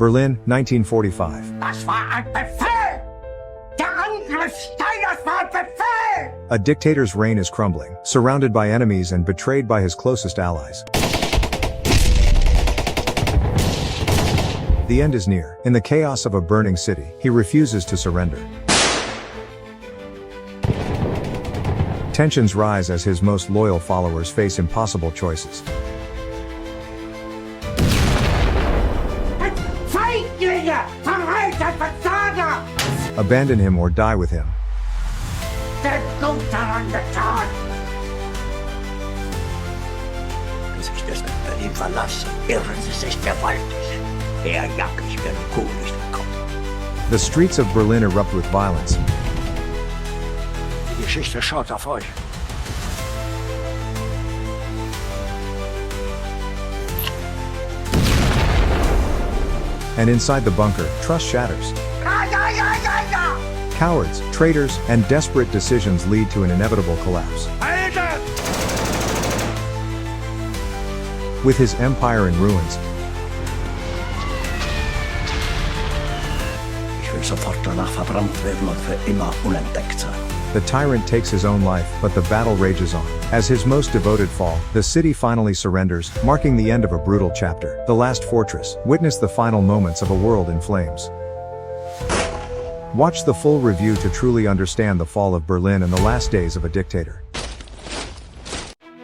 Berlin, 1945. Das war ein Befehl! Der Angriff Steiners war ein Befehl! A dictator's reign is crumbling, surrounded by enemies and betrayed by his closest allies. The end is near. In the chaos of a burning city, he refuses to surrender. Tensions rise as his most loyal followers face impossible choices. Feiglinge! Verräter! Versager! Abandon him or die with him. Der gut daran getan! Wenn sich das mit Berlin verlassen, irren sie sich gewaltig. Er jagt ich mir eine Kugel durch den Kopf. The streets of Berlin erupt with violence. Die Geschichte schaut auf euch. And inside the bunker, trust shatters. Ja, ja, ja, ja, ja! Cowards, traitors, and desperate decisions lead to an inevitable collapse. Alter! With his empire in ruins, Ich will sofort danach verbrannt werden und für immer unentdeckt sein. the tyrant takes his own life, but the battle rages on. As his most devoted fall, the city finally surrenders, marking the end of a brutal chapter. The Last Fortress. Witness the final moments of a world in flames. Watch the full review to truly understand the fall of Berlin and the last days of a dictator.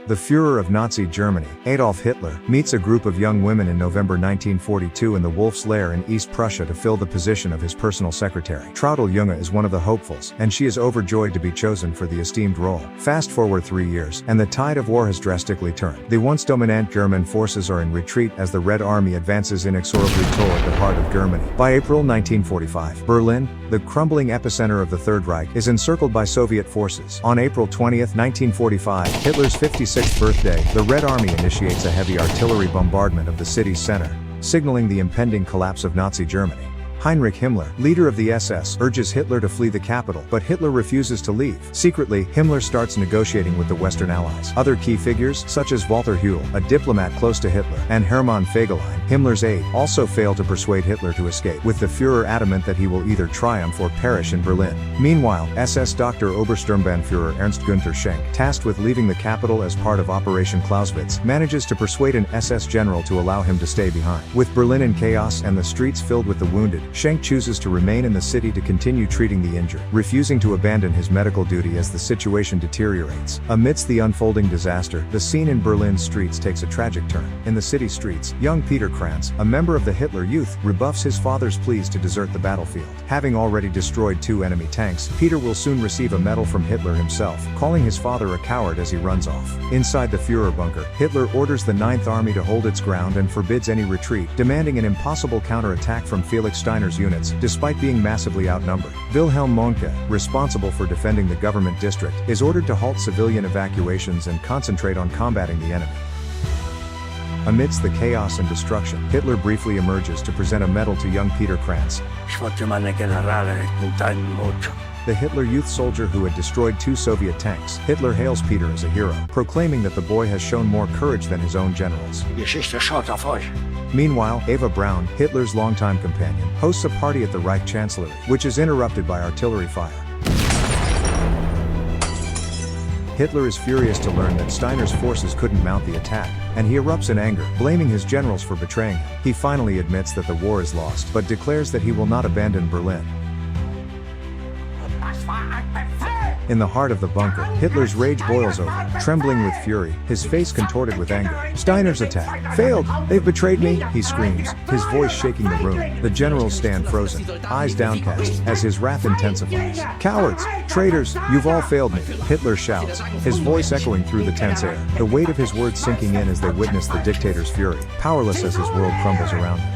The Führer of Nazi Germany, Adolf Hitler, meets a group of young women in November 1942 in the Wolf's Lair in East Prussia to fill the position of his personal secretary. Traudl Junge is one of the hopefuls, and she is overjoyed to be chosen for the esteemed role. Fast forward 3 years, and the tide of war has drastically turned. The once dominant German forces are in retreat as the Red Army advances inexorably toward the heart of Germany. By April 1945, Berlin, the crumbling epicenter of the Third Reich, is encircled by Soviet forces. On April 20, 1945, Hitler's 56th birthday, the Red Army initiates a heavy artillery bombardment of the city's center, signaling the impending collapse of Nazi Germany. Heinrich Himmler, leader of the SS, urges Hitler to flee the capital, but Hitler refuses to leave. Secretly, Himmler starts negotiating with the Western Allies. Other key figures, such as Walter Huell, a diplomat close to Hitler, and Hermann Fegelein, Himmler's aide, also fail to persuade Hitler to escape, with the Führer adamant that he will either triumph or perish in Berlin. Meanwhile, SS Dr. Obersturmbannführer Ernst Günther Schenk, tasked with leaving the capital as part of Operation Clausewitz, manages to persuade an SS general to allow him to stay behind. With Berlin in chaos and the streets filled with the wounded, Schenk chooses to remain in the city to continue treating the injured, refusing to abandon his medical duty as the situation deteriorates. Amidst the unfolding disaster, the scene in Berlin's streets takes a tragic turn. In the city streets, young Peter Kranz, a member of the Hitler Youth, rebuffs his father's pleas to desert the battlefield. Having already destroyed 2 enemy tanks, Peter will soon receive a medal from Hitler himself, calling his father a coward as he runs off. Inside the Führer bunker, Hitler orders the Ninth Army to hold its ground and forbids any retreat, demanding an impossible counterattack from Felix Steiner's units, despite being massively outnumbered. Wilhelm Mohnke, responsible for defending the government district, is ordered to halt civilian evacuations and concentrate on combating the enemy. Amidst the chaos and destruction, Hitler briefly emerges to present a medal to young Peter Kranz, Ich wollte meine Generale mit deinem Mut. the Hitler Youth soldier who had destroyed 2 Soviet tanks. Hitler hails Peter as a hero, proclaiming that the boy has shown more courage than his own generals. Die Geschichte schaut auf euch. Meanwhile, Eva Braun, Hitler's longtime companion, hosts a party at the Reich Chancellery, which is interrupted by artillery fire. Hitler is furious to learn that Steiner's forces couldn't mount the attack, and he erupts in anger, blaming his generals for betraying him. He finally admits that the war is lost, but declares that he will not abandon Berlin. Das war ein Befehl! In the heart of the bunker, Hitler's rage boils over. Trembling with fury, his face contorted with anger. Steiner's attack failed! They've betrayed me! He screams, his voice shaking the room. The generals stand frozen, eyes downcast, as his wrath intensifies. Cowards! Traitors! You've all failed me! Hitler shouts, his voice echoing through the tense air. The weight of his words sinking in as they witness the dictator's fury, powerless as his world crumbles around him.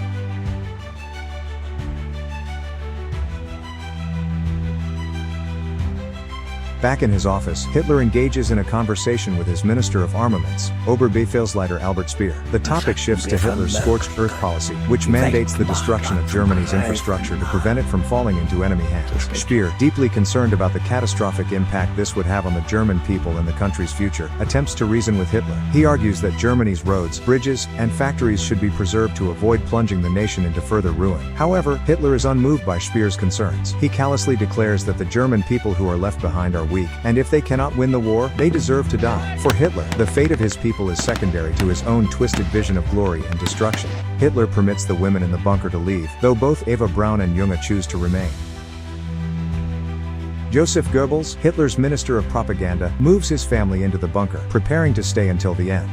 Back in his office, Hitler engages in a conversation with his Minister of Armaments, Oberbefehlsleiter Albert Speer. The topic shifts to Hitler's scorched earth policy, which mandates the destruction of Germany's infrastructure to prevent it from falling into enemy hands. Speer, deeply concerned about the catastrophic impact this would have on the German people and the country's future, attempts to reason with Hitler. He argues that Germany's roads, bridges, and factories should be preserved to avoid plunging the nation into further ruin. However, Hitler is unmoved by Speer's concerns. He callously declares that the German people who are left behind are weak, and if they cannot win the war, they deserve to die. For Hitler, the fate of his people is secondary to his own twisted vision of glory and destruction. Hitler permits the women in the bunker to leave, though both Eva Braun and Junge choose to remain. Joseph Goebbels, Hitler's Minister of Propaganda, moves his family into the bunker, preparing to stay until the end.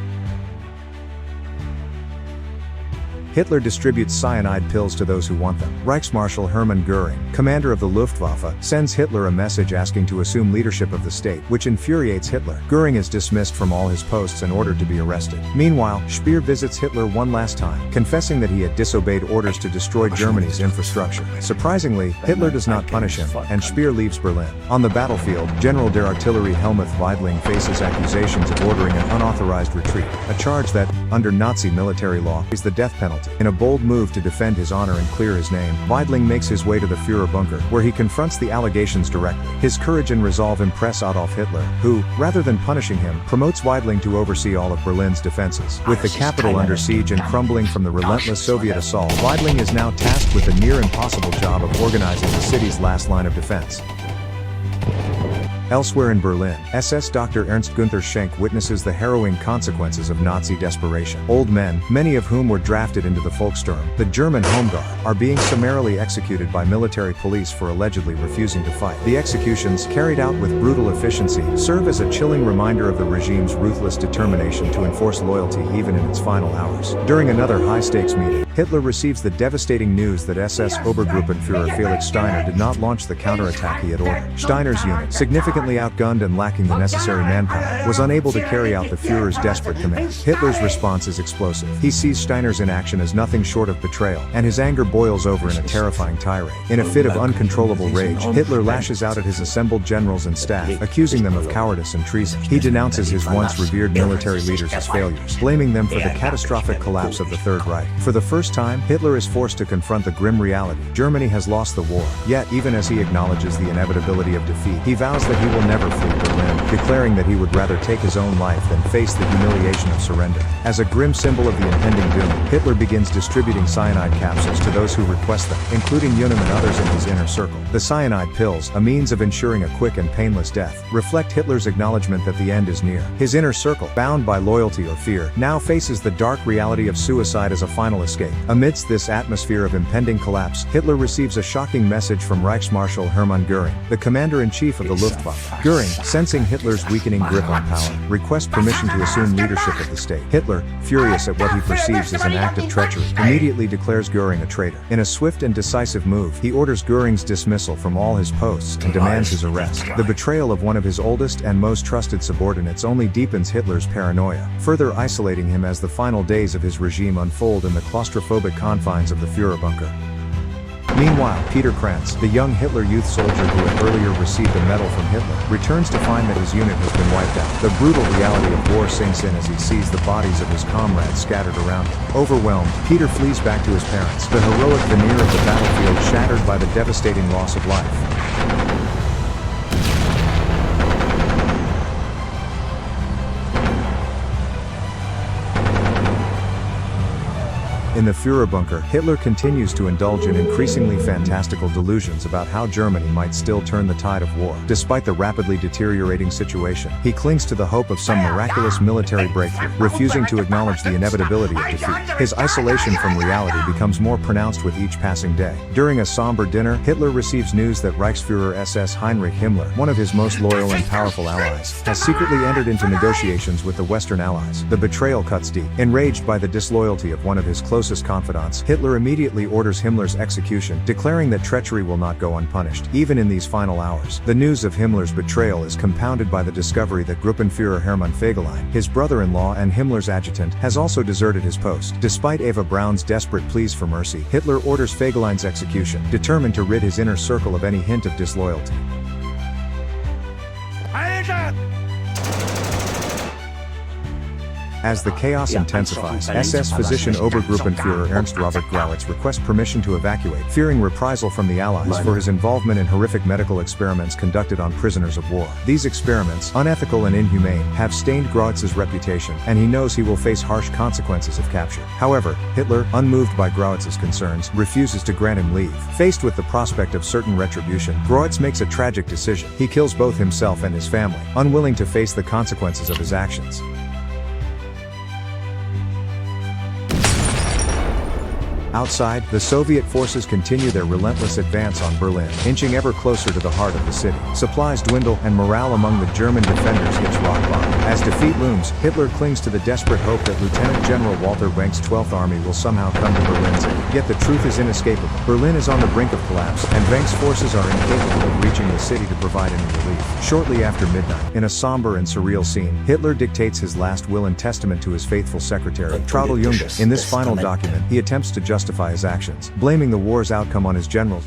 Hitler distributes cyanide pills to those who want them. Reichsmarschall Hermann Göring, commander of the Luftwaffe, sends Hitler a message asking to assume leadership of the state, which infuriates Hitler. Göring is dismissed from all his posts and ordered to be arrested. Meanwhile, Speer visits Hitler one last time, confessing that he had disobeyed orders to destroy Germany's infrastructure. Surprisingly, Hitler does not punish him, and Speer leaves Berlin. On the battlefield, General der Artillerie Helmuth Weidling faces accusations of ordering an unauthorized retreat, a charge that, under Nazi military law, is the death penalty. In a bold move to defend his honor and clear his name, Weidling makes his way to the Führer bunker, where he confronts the allegations directly. His courage and resolve impress Adolf Hitler, who, rather than punishing him, promotes Weidling to oversee all of Berlin's defenses. With the capital under siege and crumbling from the relentless Soviet assault, Weidling is now tasked with the near impossible job of organizing the city's last line of defense. Elsewhere in Berlin, SS Dr. Ernst Günther Schenk witnesses the harrowing consequences of Nazi desperation. Old men, many of whom were drafted into the Volkssturm, the German Home Guard, are being summarily executed by military police for allegedly refusing to fight. The executions, carried out with brutal efficiency, serve as a chilling reminder of the regime's ruthless determination to enforce loyalty even in its final hours. During another high-stakes meeting, Hitler receives the devastating news that SS Obergruppenführer Felix Steiner did not launch the counterattack he had ordered. Steiner's unit, significantly outgunned and lacking the necessary manpower, was unable to carry out the Führer's desperate command. Hitler's response is explosive. He sees Steiner's inaction as nothing short of betrayal, and his anger boils over in a terrifying tirade. In a fit of uncontrollable rage, Hitler lashes out at his assembled generals and staff, accusing them of cowardice and treason. He denounces his once revered military leaders as failures, blaming them for the catastrophic collapse of the Third Reich. For the first time, Hitler is forced to confront the grim reality. Germany has lost the war. Yet, even as he acknowledges the inevitability of defeat, he vows that he will never flee Berlin, declaring that he would rather take his own life than face the humiliation of surrender. As a grim symbol of the impending doom, Hitler begins distributing cyanide capsules to those who request them, including Junge and others in his inner circle. The cyanide pills, a means of ensuring a quick and painless death, reflect Hitler's acknowledgement that the end is near. His inner circle, bound by loyalty or fear, now faces the dark reality of suicide as a final escape. Amidst this atmosphere of impending collapse, Hitler receives a shocking message from Reichsmarschall Hermann Göring, the commander-in-chief of the Luftwaffe. Göring, sensing Hitler's weakening grip on power, requests permission to assume leadership of the state. Hitler, furious at what he perceives as an act of treachery, immediately declares Göring a traitor. In a swift and decisive move, he orders Göring's dismissal from all his posts and demands his arrest. The betrayal of one of his oldest and most trusted subordinates only deepens Hitler's paranoia, further isolating him as the final days of his regime unfold in the claustrophobic confines of the Führer bunker. Meanwhile, Peter Kranz, the young Hitler youth soldier who had earlier received a medal from Hitler, returns to find that his unit has been wiped out. The brutal reality of war sinks in as he sees the bodies of his comrades scattered around him. Overwhelmed, Peter flees back to his parents, the heroic veneer of the battlefield shattered by the devastating loss of life. In the Führer bunker, Hitler continues to indulge in increasingly fantastical delusions about how Germany might still turn the tide of war. Despite the rapidly deteriorating situation, he clings to the hope of some miraculous military breakthrough, refusing to acknowledge the inevitability of defeat. His isolation from reality becomes more pronounced with each passing day. During a somber dinner, Hitler receives news that Reichsführer SS Heinrich Himmler, one of his most loyal and powerful allies, has secretly entered into negotiations with the Western Allies. The betrayal cuts deep. Enraged by the disloyalty of one of his closest confidants, Hitler immediately orders Himmler's execution, declaring that treachery will not go unpunished, even in these final hours. The news of Himmler's betrayal is compounded by the discovery that Gruppenführer Hermann Fegelein, his brother-in-law and Himmler's adjutant, has also deserted his post. Despite Eva Braun's desperate pleas for mercy, Hitler orders Fegelein's execution, determined to rid his inner circle of any hint of disloyalty. As the chaos intensifies, SS physician Obergruppenführer Ernst Robert Grawitz requests permission to evacuate, fearing reprisal from the Allies for his involvement in horrific medical experiments conducted on prisoners of war. These experiments, unethical and inhumane, have stained Grawitz's reputation, and he knows he will face harsh consequences if captured. However, Hitler, unmoved by Grawitz's concerns, refuses to grant him leave. Faced with the prospect of certain retribution, Grawitz makes a tragic decision. He kills both himself and his family, unwilling to face the consequences of his actions. Outside, the Soviet forces continue their relentless advance on Berlin, inching ever closer to the heart of the city. Supplies dwindle, and morale among the German defenders hits rock bottom. As defeat looms, Hitler clings to the desperate hope that Lieutenant General Walter Wenck's 12th Army will somehow come to Berlin's aid. Yet the truth is inescapable. Berlin is on the brink of collapse, and Wenck's forces are incapable of reaching the city to provide any relief. Shortly after midnight, in a somber and surreal scene, Hitler dictates his last will and testament to his faithful secretary, Traudl Junge. In this final document, he attempts to justify his actions, blaming the war's outcome on his generals.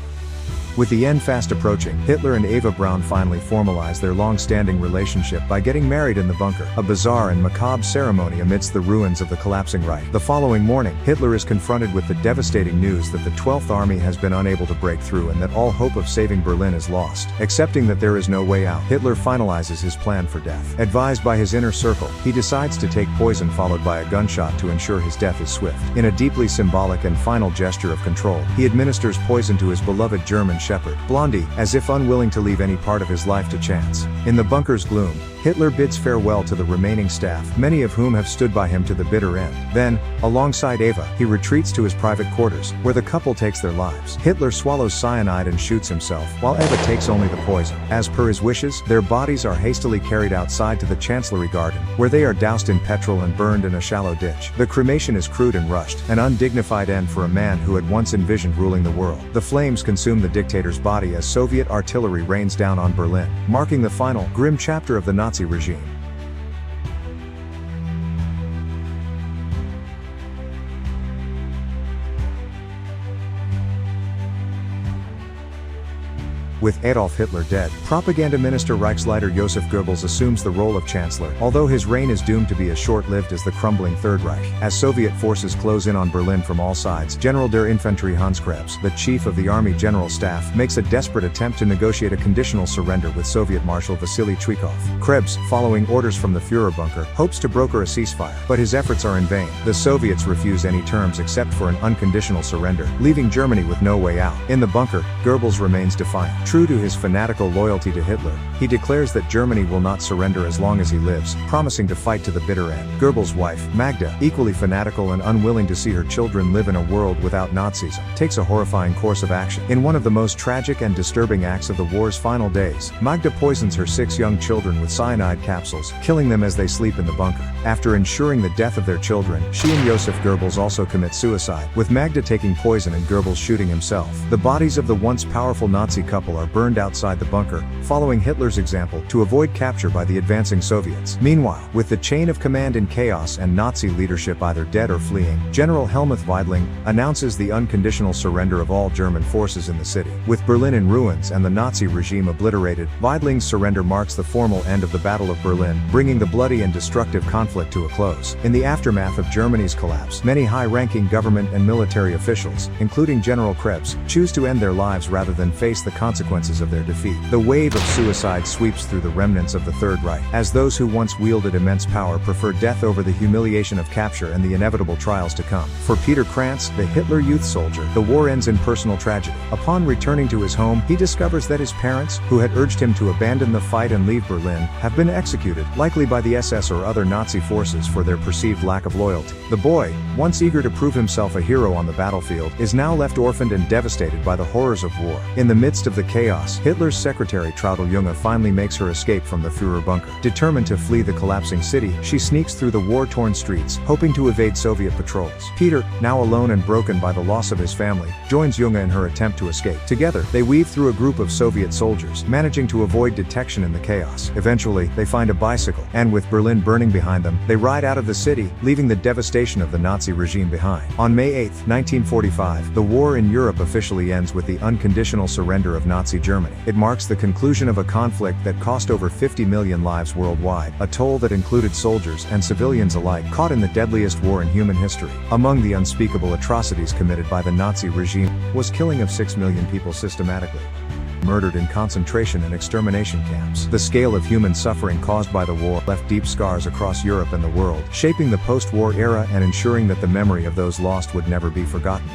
With the end fast approaching, Hitler and Eva Braun finally formalize their long-standing relationship by getting married in the bunker, a bizarre and macabre ceremony amidst the ruins of the collapsing Reich. The following morning, Hitler is confronted with the devastating news that the 12th Army has been unable to break through and that all hope of saving Berlin is lost. Accepting that there is no way out, Hitler finalizes his plan for death. Advised by his inner circle, he decides to take poison followed by a gunshot to ensure his death is swift. In a deeply symbolic and final gesture of control, he administers poison to his beloved German shepherd, Blondie, as if unwilling to leave any part of his life to chance. In the bunker's gloom, Hitler bids farewell to the remaining staff, many of whom have stood by him to the bitter end. Then, alongside Eva, he retreats to his private quarters, where the couple takes their lives. Hitler swallows cyanide and shoots himself, while Eva takes only the poison. As per his wishes, their bodies are hastily carried outside to the Chancellery Garden, where they are doused in petrol and burned in a shallow ditch. The cremation is crude and rushed, an undignified end for a man who had once envisioned ruling the world. The flames consume the dictator's body as Soviet artillery rains down on Berlin, marking the final, grim chapter of the Nazi regime. With Adolf Hitler dead, propaganda minister Reichsleiter Joseph Goebbels assumes the role of chancellor, although his reign is doomed to be as short-lived as the crumbling Third Reich. As Soviet forces close in on Berlin from all sides, General der Infanterie Hans Krebs, the chief of the Army General Staff, makes a desperate attempt to negotiate a conditional surrender with Soviet Marshal Vasily Chuikov. Krebs, following orders from the Führer bunker, hopes to broker a ceasefire, but his efforts are in vain. The Soviets refuse any terms except for an unconditional surrender, leaving Germany with no way out. In the bunker, Goebbels remains defiant. True to his fanatical loyalty to Hitler, he declares that Germany will not surrender as long as he lives, promising to fight to the bitter end. Goebbels' wife, Magda, equally fanatical and unwilling to see her children live in a world without Nazism, takes a horrifying course of action. In one of the most tragic and disturbing acts of the war's final days, Magda poisons her 6 young children with cyanide capsules, killing them as they sleep in the bunker. After ensuring the death of their children, she and Joseph Goebbels also commit suicide, with Magda taking poison and Goebbels shooting himself. The bodies of the once powerful Nazi couple are burned outside the bunker, following Hitler's example, to avoid capture by the advancing Soviets. Meanwhile, with the chain of command in chaos and Nazi leadership either dead or fleeing, General Helmuth Weidling announces the unconditional surrender of all German forces in the city. With Berlin in ruins and the Nazi regime obliterated, Weidling's surrender marks the formal end of the Battle of Berlin, bringing the bloody and destructive conflict to a close. In the aftermath of Germany's collapse, many high-ranking government and military officials, including General Krebs, choose to end their lives rather than face the consequences of their defeat. The wave of suicide sweeps through the remnants of the Third Reich, as those who once wielded immense power prefer death over the humiliation of capture and the inevitable trials to come. For Peter Krantz, the Hitler youth soldier, the war ends in personal tragedy. Upon returning to his home, he discovers that his parents, who had urged him to abandon the fight and leave Berlin, have been executed, likely by the SS or other Nazi forces for their perceived lack of loyalty. The boy, once eager to prove himself a hero on the battlefield, is now left orphaned and devastated by the horrors of war. In the midst of the chaos, Hitler's secretary Traudl Junge finally makes her escape from the Führer bunker. Determined to flee the collapsing city, she sneaks through the war-torn streets, hoping to evade Soviet patrols. Peter, now alone and broken by the loss of his family, joins Junge in her attempt to escape. Together, they weave through a group of Soviet soldiers, managing to avoid detection in the chaos. Eventually, they find a bicycle, and with Berlin burning behind them, they ride out of the city, leaving the devastation of the Nazi regime behind. On May 8, 1945, the war in Europe officially ends with the unconditional surrender of Nazi Nazi Germany. It marks the conclusion of a conflict that cost over 50 million lives worldwide, a toll that included soldiers and civilians alike caught in the deadliest war in human history. Among the unspeakable atrocities committed by the Nazi regime was killing of 6 million people systematically, murdered in concentration and extermination camps. The scale of human suffering caused by the war left deep scars across Europe and the world, shaping the post-war era and ensuring that the memory of those lost would never be forgotten.